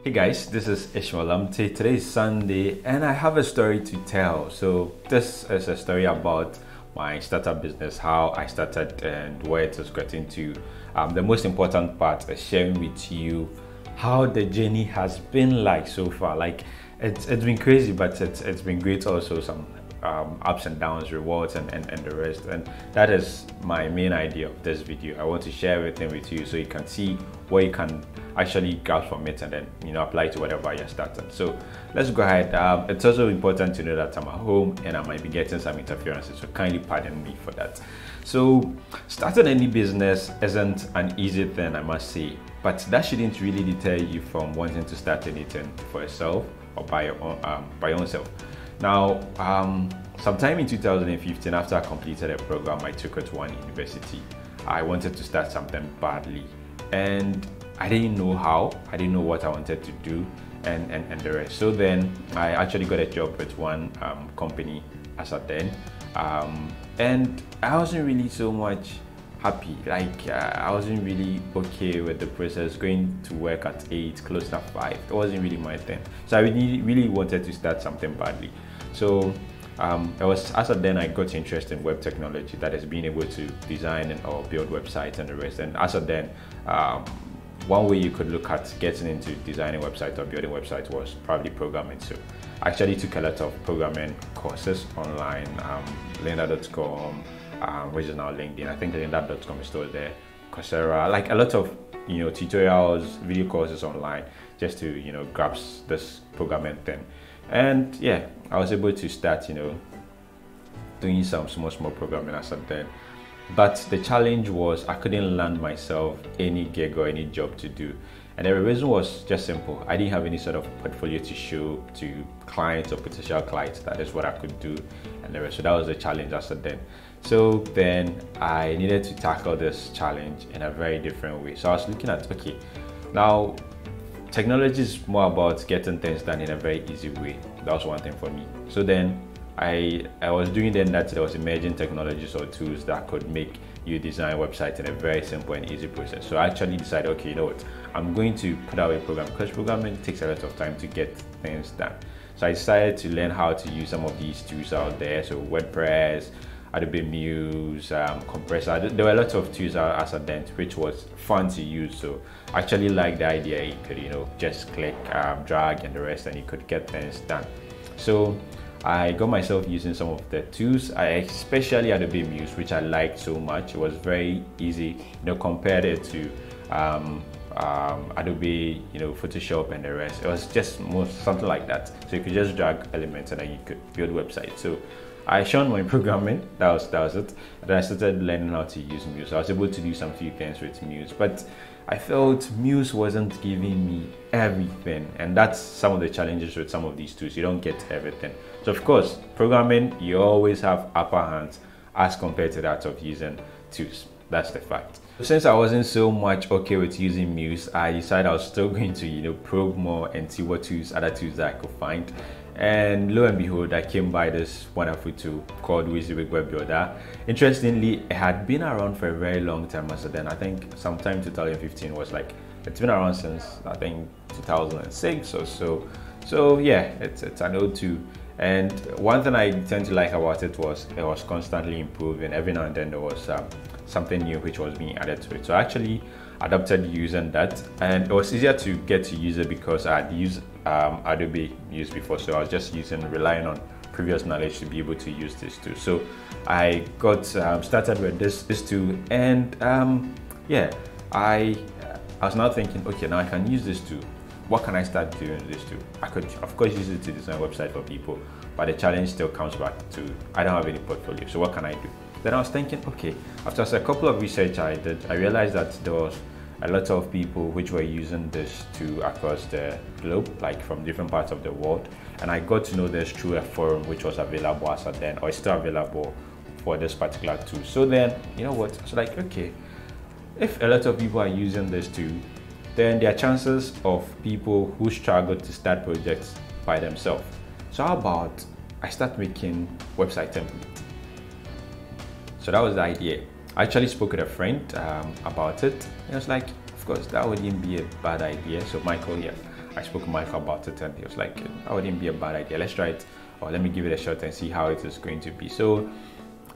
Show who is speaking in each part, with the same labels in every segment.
Speaker 1: Hey guys, this is Ishmeal Lamptey. Today is Sunday and I have a story to tell. So this is a story about my startup business, how I started and where it is getting to. The most important part is sharing with you how the journey has been like so far. Like it's been crazy, but it's been great also. Some ups and downs, rewards and the rest, and that is my main idea of this video. I want to share everything with you so you can see where you can actually grasp from it and then apply to whatever you're starting. So let's go ahead. It's also important to know that I'm at home and I might be getting some interferences, so kindly pardon me for that. So starting any business isn't an easy thing, I must say, but that shouldn't really deter you from wanting to start anything for yourself or by your own self. Now, sometime in 2015, after I completed a program I took at one university, I wanted to start something badly, and I didn't know how, I didn't know what I wanted to do, and the rest. So then I actually got a job with one company as at then, and I wasn't really so much happy. Like I wasn't really okay with the process, going to work at 8, close at 5. It wasn't really my thing. So I really wanted to start something badly. So it was as of then I got interested in web technology, that is being able to design or build websites and the rest. And as of then, one way you could look at getting into designing websites or building websites was probably programming. So I actually took a lot of programming courses online, lynda.com, which is now LinkedIn. I think lynda.com is still there, Coursera, like a lot of tutorials, video courses online, just to grasp this programming thing. And yeah, I was able to start doing some small programming as of then. But the challenge was I couldn't land myself any gig or any job to do. And the reason was just simple. I didn't have any sort of portfolio to show to clients or potential clients that is what I could do and the rest. So that was the challenge as of then. So then I needed to tackle this challenge in a very different way. So I was looking at, okay, now technology is more about getting things done in a very easy way. That was one thing for me. So then I was doing then that there was emerging technologies or tools that could make you design websites in a very simple and easy process. So I actually decided, okay, you know what, I'm going to put out a program because programming takes a lot of time to get things done. So I decided to learn how to use some of these tools out there. So WordPress, Adobe Muse, Compressor. There were a lot of tools as a then, which was fun to use. So I actually liked the idea. You could just click, drag and the rest, and you could get things done. So I got myself using some of the tools, especially Adobe Muse, which I liked so much. It was very easy, compared it to Adobe, Photoshop and the rest. It was just something like that. So you could just drag elements and then you could build websites. So I shone my programming, that was it. And then I started learning how to use Muse. I was able to do some few things with Muse, but I felt Muse wasn't giving me everything, and that's some of the challenges with some of these tools. You don't get everything. So of course, programming, you always have upper hands as compared to that of using tools. That's the fact. Since I wasn't so much okay with using Muse, I decided I was still going to probe more and see what other tools that I could find. And lo and behold, I came by this wonderful tool called WYSIWYG Web Builder. Interestingly, it had been around for a very long time as then. I think sometime 2015 was like, it's been around since I think 2006 or so. So yeah, it's an old tool. And one thing I tend to like about it was constantly improving. Every now and then there was something new which was being added to it. So I actually adopted using that, and it was easier to get to use it because I had used Adobe Muse before, so I was just relying on previous knowledge to be able to use this tool. So I got started with this tool, and yeah, I was now thinking, okay, now I can use this tool. What can I start doing with this tool? I could of course use it to design a website for people, but the challenge still comes back to I don't have any portfolio, so what can I do? Then I was thinking, okay, after a couple of research I did, I realized that there was a lot of people which were using this tool across the globe, like from different parts of the world. And I got to know this through a forum which was available as of then, or is still available for this particular tool. So then, you know what, it's like, okay, if a lot of people are using this tool, then there are chances of people who struggle to start projects by themselves. So how about I start making website templates? So that was the idea. I actually spoke with a friend about it. And I was like, of course, that wouldn't be a bad idea. So Michael, yeah, I spoke to Michael about it, and he was like, "Oh, it wouldn't be a bad idea. Let's try it, or let me give it a shot and see how it is going to be." So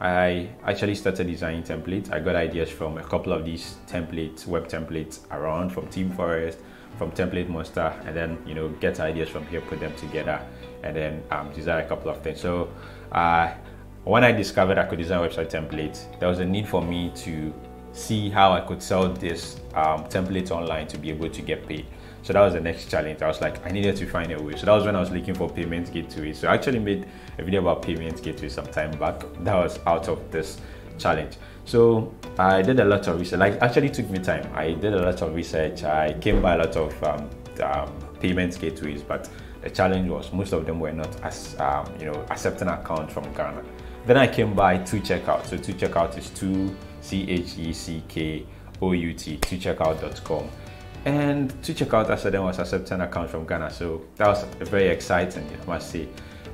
Speaker 1: I actually started designing templates. I got ideas from a couple of these templates, web templates around, from Team Forest, from Template Monster, and then get ideas from here, put them together, and then design a couple of things. So when I discovered I could design website templates, there was a need for me to see how I could sell this templates online to be able to get paid. So that was the next challenge. I was like, I needed to find a way. So that was when I was looking for payment gateways. So I actually made a video about payment gateways some time back. That was out of this challenge. So I did a lot of research. Like, actually took me time. I did a lot of research. I came by a lot of payment gateways, but the challenge was most of them were not as accepting accounts from Ghana. Then I came by 2Checkout. So 2Checkout is 2CHECKOUT, 2checkout.com. And 2Checkout, I said, then was accepting account from Ghana. So that was very exciting, I must say.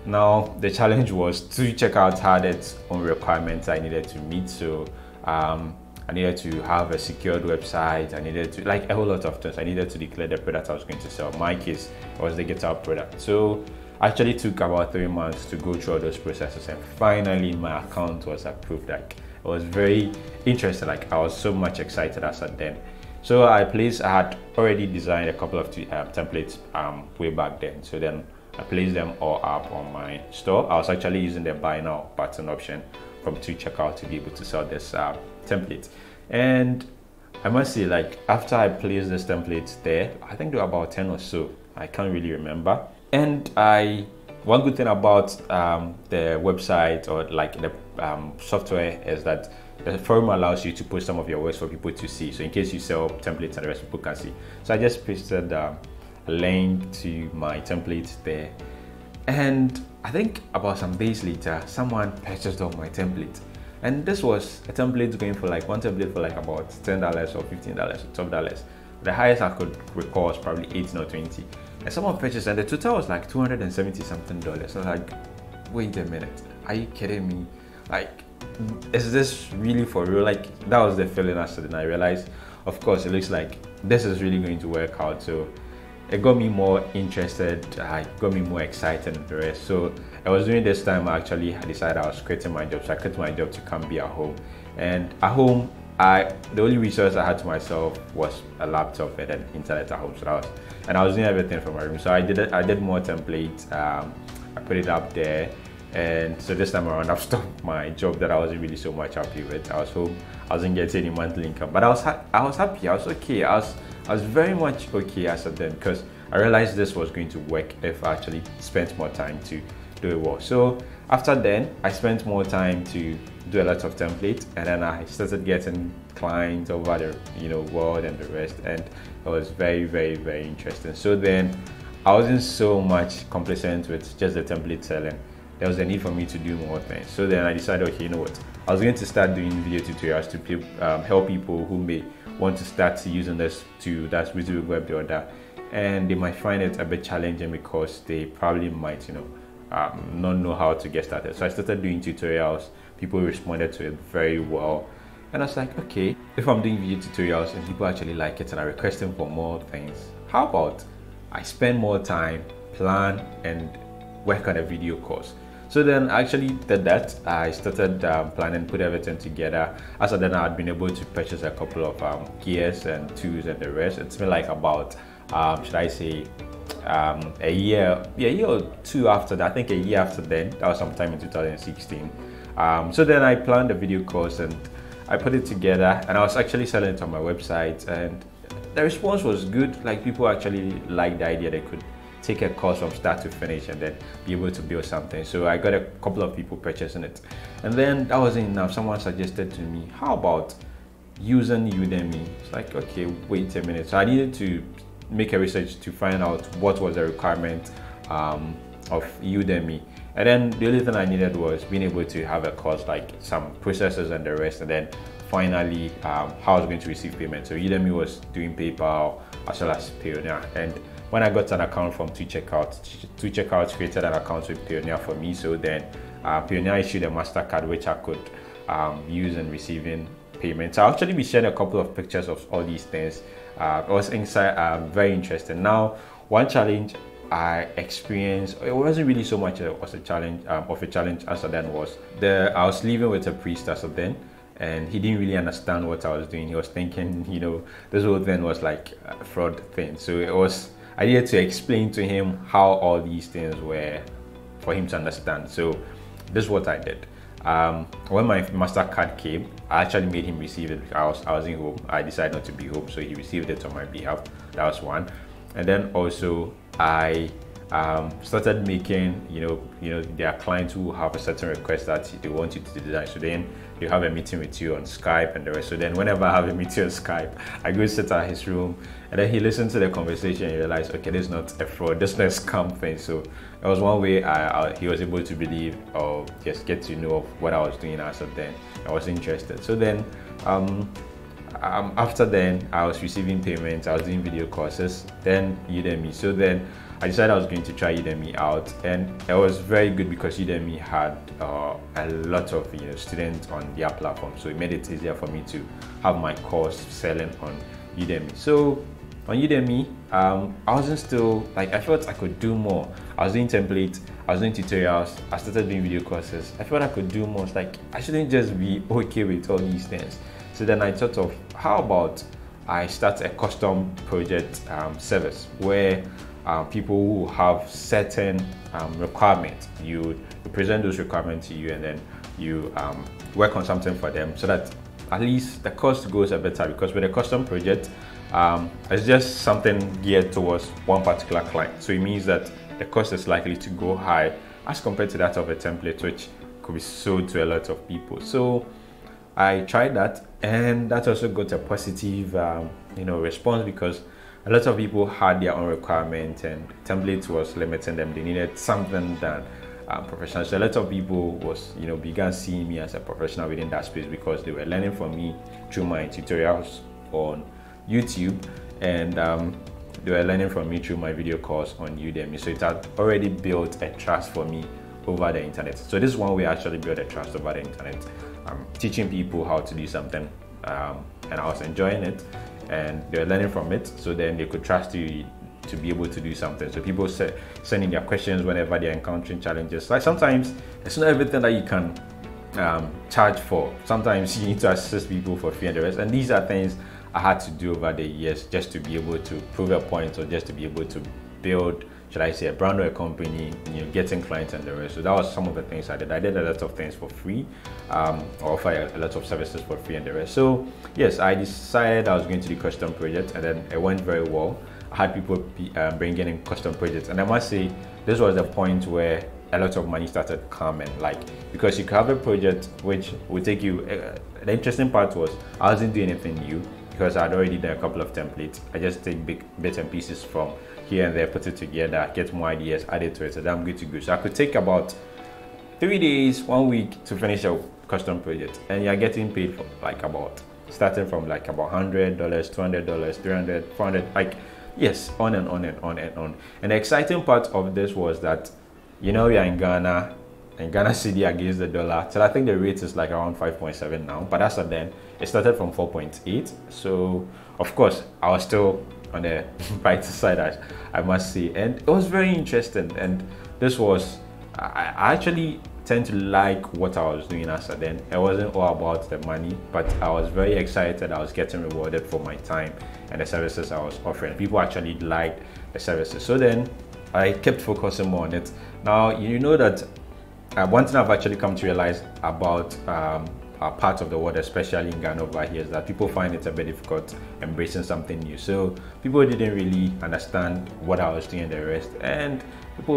Speaker 1: Now the challenge was 2Checkout had its own requirements I needed to meet. So I needed to have a secured website. I needed to, like, a whole lot of things. I needed to declare the product I was going to sell. In my case, it was the guitar product. So actually took about 3 months to go through all those processes, and finally my account was approved. Like, it was very interesting. Like, I was so much excited as at then. So I had already designed a couple of templates way back then. So then I placed them all up on my store. I was actually using the buy now button option from 2Checkout to be able to sell this template. And I must say, like, after I placed this template there, I think there were about 10 or so. I can't really remember. And one good thing about the website, or like the software, is that the forum allows you to post some of your works for people to see. So in case you sell templates and the rest, people can see. So I just pasted a link to my templates there, and I think about some days later, someone purchased all my templates. And this was a template going for like one template for like about $10 or $15 or $12. The highest I could recall was probably 18 or 20. And someone purchased, and the total was like $270 something. I was like, wait a minute, are you kidding me? Like, is this really for real? Like, that was the feeling after. Then I realized, of course, it looks like this is really going to work out. So it got me more interested, it got me more excited and the rest. So I was during this time I decided I was quitting my job. So I quit my job to come be at home. And at home, the only resource I had to myself was a laptop and an internet at home. So I was doing everything from my room. So I did more templates. I put it up there. And so this time around, I've stopped my job that I wasn't really so much happy with. I was home, I wasn't getting any monthly income, but I was happy, I was okay. I was very much okay as of then, because I realized this was going to work if I actually spent more time to do it well. So after then, I spent more time to do a lot of templates, and then I started getting clients over the world and the rest, and it was very, very, very interesting. So then I wasn't so much complacent with just the template selling. There was a need for me to do more things. So then I decided, okay, you know what? I was going to start doing video tutorials to help people who may want to start using this that's WYSIWYG Web Builder, and they might find it a bit challenging because they probably might, not know how to get started. So I started doing tutorials. People responded to it very well, and I was like, okay, if I'm doing video tutorials and people actually like it and are requesting for more things, how about I spend more time, plan, and work on a video course? So then I actually did that. I started planning, put everything together. As of then, I had been able to purchase a couple of gears and tools and the rest. It's been like about, should I say, a year or two after that. I think a year after then. That was sometime in 2016. So then I planned a video course and I put it together, and I was actually selling it on my website, and the response was good. Like, people actually liked the idea they could take a course from start to finish and then be able to build something. So I got a couple of people purchasing it, and then that wasn't enough. Someone suggested to me, how about using Udemy? It's like, okay, wait a minute. So I needed to make a research to find out what was the requirement of Udemy, and then the only thing I needed was being able to have a course, like some processes and the rest, and then finally how I was going to receive payment. So Udemy was doing PayPal as well as Payoneer, and when I got an account from 2Checkout created an account with Payoneer for me. So then Payoneer issued a Mastercard which I could use in receiving payments. I'll actually be sharing a couple of pictures of all these things. It was very interesting. Now, one challenge I experienced, it wasn't really so much was a challenge of a challenge as then was I was living with a priest as then, and he didn't really understand what I was doing. He was thinking, you know, this whole thing was like a fraud thing. So I needed to explain to him how all these things were for him to understand. So this is what I did. When my Mastercard came, I actually made him receive it. I was in home. I decided not to be home, so he received it on my behalf. That was one. And then also I started making, you know, there are clients who have a certain request that they want you to design. So then you have a meeting with you on Skype and the rest. So then whenever I have a meeting on Skype, I go sit at his room, and then he listens to the conversation and realize, okay, this is not a fraud, this is not a scam thing. So that was one way he was able to believe or just get to know of what I was doing as of then. I was interested. So then after then, I was receiving payments, I was doing video courses, then Udemy. So then I decided I was going to try Udemy out, and it was very good because Udemy had a lot of students on their platform, so it made it easier for me to have my course selling on Udemy. So on Udemy, I wasn't still like, I felt I could do more. I was doing templates, I was doing tutorials, I started doing video courses. I felt I could do more. It's like I shouldn't just be okay with all these things. So then I thought of, how about I start a custom project service where people who have certain requirements, you present those requirements to you, and then you work on something for them, so that at least the cost goes a better. Because with a custom project, it's just something geared towards one particular client, so it means that the cost is likely to go high as compared to that of a template, which could be sold to a lot of people. So I tried that, and that also got a positive response, because a lot of people had their own requirements and templates was limiting them. They needed something done professional. So a lot of people began seeing me as a professional within that space, because they were learning from me through my tutorials on YouTube, and they were learning from me through my video course on Udemy. So it had already built a trust for me over the internet. So this is one way I actually built a trust over the internet, teaching people how to do something, and I was enjoying it, and they were learning from it, so then they could trust you to be able to do something. So people sending their questions whenever they're encountering challenges. Like sometimes it's not everything that you can charge for. Sometimes you need to assist people for free and the rest. And these are things I had to do over the years just to be able to prove a point, or just to be able to build, should I say, a brand or a company, getting clients and the rest. So that was some of the things I did. I did a lot of things for free, offer a lot of services for free and the rest. So yes, I decided I was going to do custom projects, and then it went very well. I had people bringing in custom projects, and I must say this was the point where a lot of money started coming, like, because you could have a project which would take you, the interesting part was I wasn't doing anything new, because I had already done a couple of templates. I just take big bits and pieces from here and there, put it together, get more ideas, add it to it, so that I'm good to go. So I could take about 3 days, 1 week to finish a custom project, and you're getting paid for like starting from like about $100, $200, $300, $400, like, yes, on and on and on and on. And the exciting part of this was that, we are in Ghana, and Ghana cedi against the dollar. So I think the rate is like around 5.7 now, but as of then, it started from 4.8. So of course, I was still on the brighter side, I must say, and it was very interesting. And this was, I actually tend to like what I was doing as of then. It wasn't all about the money, but I was very excited. I was getting rewarded for my time and the services I was offering. People actually liked the services. So then I kept focusing more on it. Now, you know that one thing I've actually come to realize about a part of the world, especially in Ghana over here, is that people find it a bit difficult embracing something new. So people didn't really understand what I was doing and the rest. And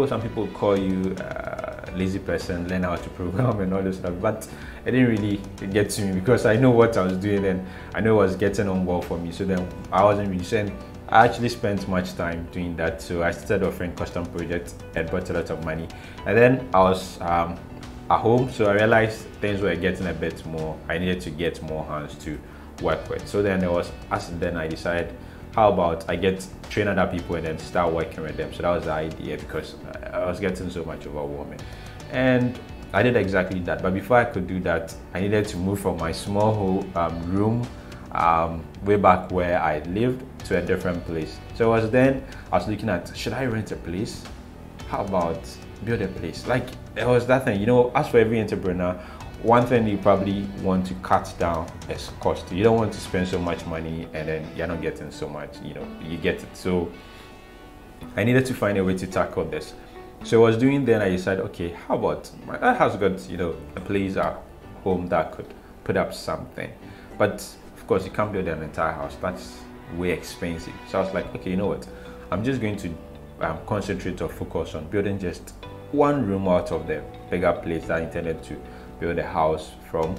Speaker 1: some people call you a lazy person, learn how to program and all this stuff. But it didn't really get to me, because I know what I was doing and I know it was getting on well for me. So then I wasn't really saying, I actually spent much time doing that. So I started offering custom projects and brought a lot of money. And then I was at home, so I realized things were getting a bit more. I needed to get more hands to work with. So then I decided, how about I train other people and then start working with them. So that was the idea, because I was getting so much overwhelming. And I did exactly that. But before I could do that, I needed to move from my small room way back where I lived to a different place. So it was then I was looking at, should I rent a place? How about build a place? Like, it was that thing, you know. As for every entrepreneur, one thing you probably want to cut down is cost. You don't want to spend so much money and then you're not getting so much, you know, you get it. So I needed to find a way to tackle this. So I was doing then, I decided, okay, how about my dad has got, you know, a place at home that could put up something. But of course you can't build an entire house, that's way expensive. So I was like, okay, you know what, I'm just going to concentrate or focus on building just one room out of the bigger place that I intended to build a house from.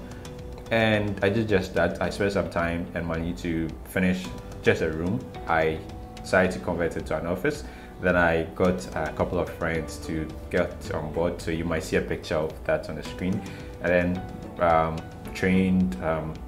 Speaker 1: And I did just that. I spent some time and money to finish just a room. I decided to convert it to an office. Then I got a couple of friends to get on board, so you might see a picture of that on the screen. And then trained,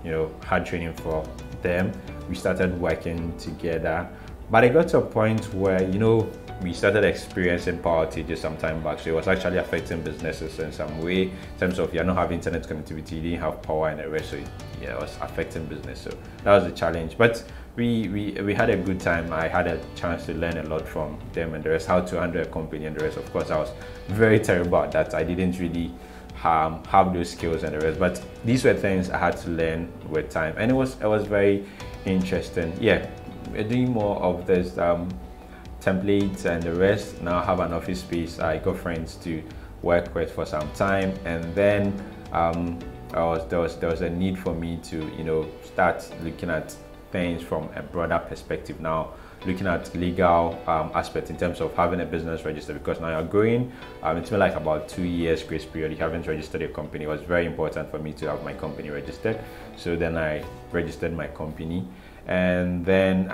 Speaker 1: you know, had training for them. We started working together, but it got to a point where, you know, we started experiencing power outages some time back. So it was actually affecting businesses in some way, in terms of you're not having internet connectivity, you didn't have power and the rest. So yeah, it was affecting business. So that was the challenge. But we had a good time. I had a chance to learn a lot from them and the rest, how to handle a company and the rest. Of course, I was very terrible at that. I didn't really have those skills and the rest. But these were things I had to learn with time, and it was very interesting. Yeah, we're doing more of this. Templates and the rest. Now I have an office space. I got friends to work with for some time, and then there was a need for me to, you know, start looking at things from a broader perspective. Now looking at legal aspects in terms of having a business registered, because now you're growing. It's been like about 2 years grace period. You haven't registered your company. It was very important for me to have my company registered. So then I registered my company, and then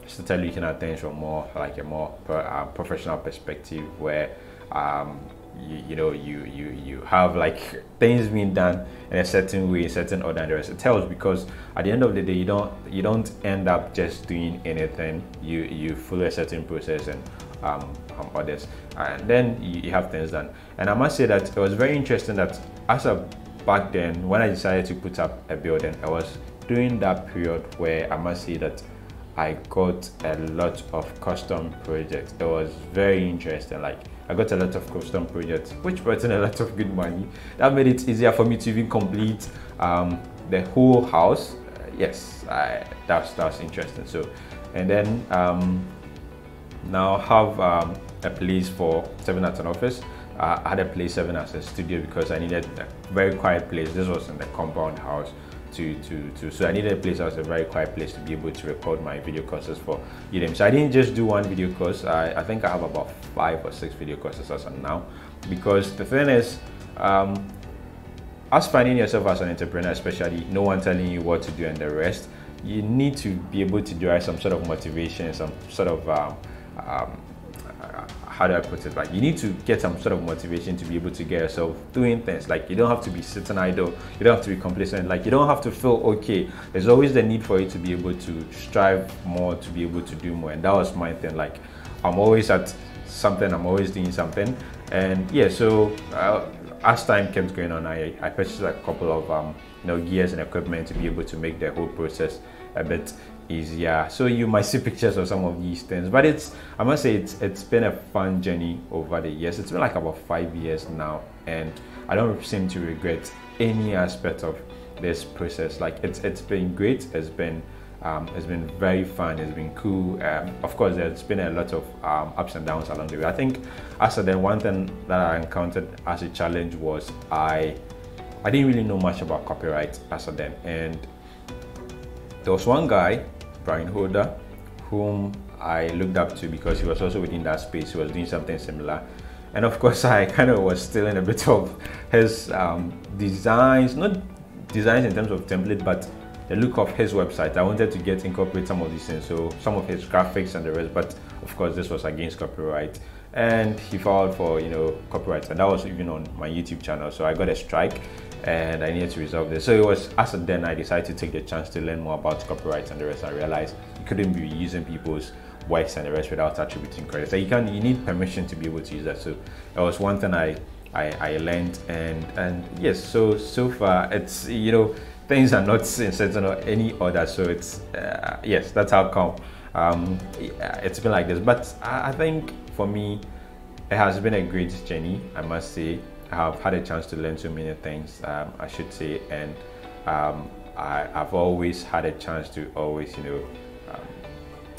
Speaker 1: started looking at things from more like a more professional perspective, where you have like things being done in a certain way, certain order, and the rest. It tells, because at the end of the day, you don't end up just doing anything. You follow a certain process and others, and then you have things done. And I must say that it was very interesting that as of back then, when I decided to put up a building, I was during that period where I must say that I got a lot of custom projects. It was very interesting. Like, I got a lot of custom projects, which brought in a lot of good money. That made it easier for me to even complete the whole house. Yes, that was interesting. So, and then now have a place for serving as an office. I had a place serving as a studio because I needed a very quiet place. This was in the compound house. So I needed a place that was a very quiet place to be able to record my video courses for Udemy. So I didn't just do one video course. I think I have about 5 or 6 video courses as of now, because the thing is, as finding yourself as an entrepreneur, especially no one telling you what to do and the rest, you need to be able to derive some sort of motivation, some sort of how do I put it? Like, you need to get some sort of motivation to be able to get yourself doing things. Like, you don't have to be sitting idle. You don't have to be complacent. Like, you don't have to feel okay. There's always the need for you to be able to strive more, to be able to do more. And that was my thing. Like, I'm always at something. I'm always doing something. And yeah, so as time kept going on, I purchased a couple of gears and equipment to be able to make the whole process a bit easier. So you might see pictures of some of these things, but I must say it's been a fun journey over the years. It's been like about 5 years now, and I don't seem to regret any aspect of this process. Like, it's been great. It's been very fun. It's been cool. Of course, there's been a lot of ups and downs along the way. I think as then one thing that I encountered as a challenge was I didn't really know much about copyright as then, and there was one guy, Brian Holder, whom I looked up to because he was also within that space. He was doing something similar, and of course I kind of was stealing a bit of his designs, not designs in terms of template, but the look of his website. I wanted to incorporate some of these things, so some of his graphics and the rest, but of course this was against copyright, and he filed for copyright, and that was even on my YouTube channel. So I got a strike and I needed to resolve this. So it was as then I decided to take the chance to learn more about copyright and the rest. I realized you couldn't be using people's works and the rest without attributing credit. So you need permission to be able to use that. So that was one thing I learned, and yes, so far it's things are not in certain or any order. So it's yes, that's how come it's been like this. But I think for me, it has been a great journey, I must say. I have had a chance to learn so many things, I should say, and I've always had a chance to always,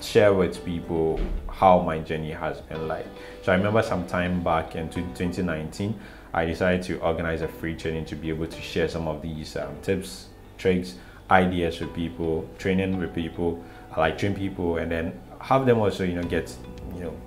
Speaker 1: share with people how my journey has been like. So I remember some time back in 2019, I decided to organize a free training to be able to share some of these tips, tricks, ideas with people, training with people, like train people, and then have them also, get,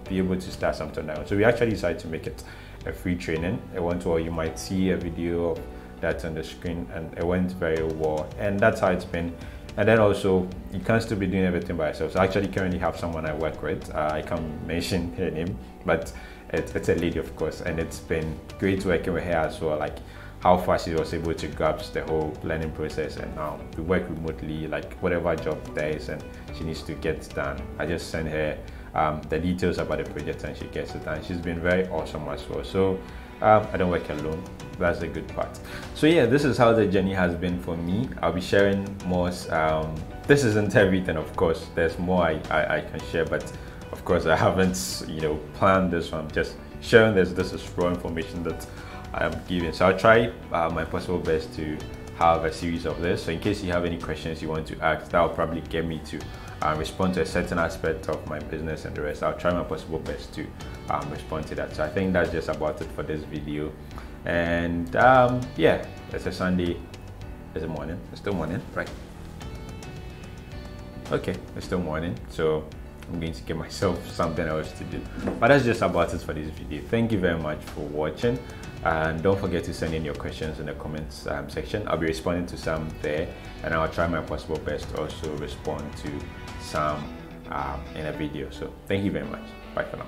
Speaker 1: be able to start something now. So we actually decided to make it a free training. It went well. You might see a video of that on the screen, and it went very well. And that's how it's been. And then also, you can't still be doing everything by yourself. So I actually currently have someone I work with. I can't mention her name, but it's a lady, of course. And it's been great working with her as well. Like how fast she was able to grasp the whole learning process. And now we work remotely, like whatever job there is and she needs to get done, I just send her the details about the project and she gets it done. She's been very awesome as well. So I don't work alone. That's the good part. So yeah, this is how the journey has been for me. I'll be sharing more. This isn't everything, of course. There's more I can share, but of course I haven't planned this one. Just sharing this. This is raw information that I'm giving. So I'll try my possible best to have a series of this. So in case you have any questions you want to ask, that will probably get me to respond to a certain aspect of my business and the rest. I'll try my possible best to respond to that. So I think that's just about it for this video. And yeah, it's a Sunday. It's a morning. It's still morning, right? Okay, it's still morning. So I'm going to give myself something else to do. But that's just about it for this video. Thank you very much for watching. And don't forget to send in your questions in the comments section. I'll be responding to some there, and I'll try my possible best to also respond to some in a video. So thank you very much. Bye for now.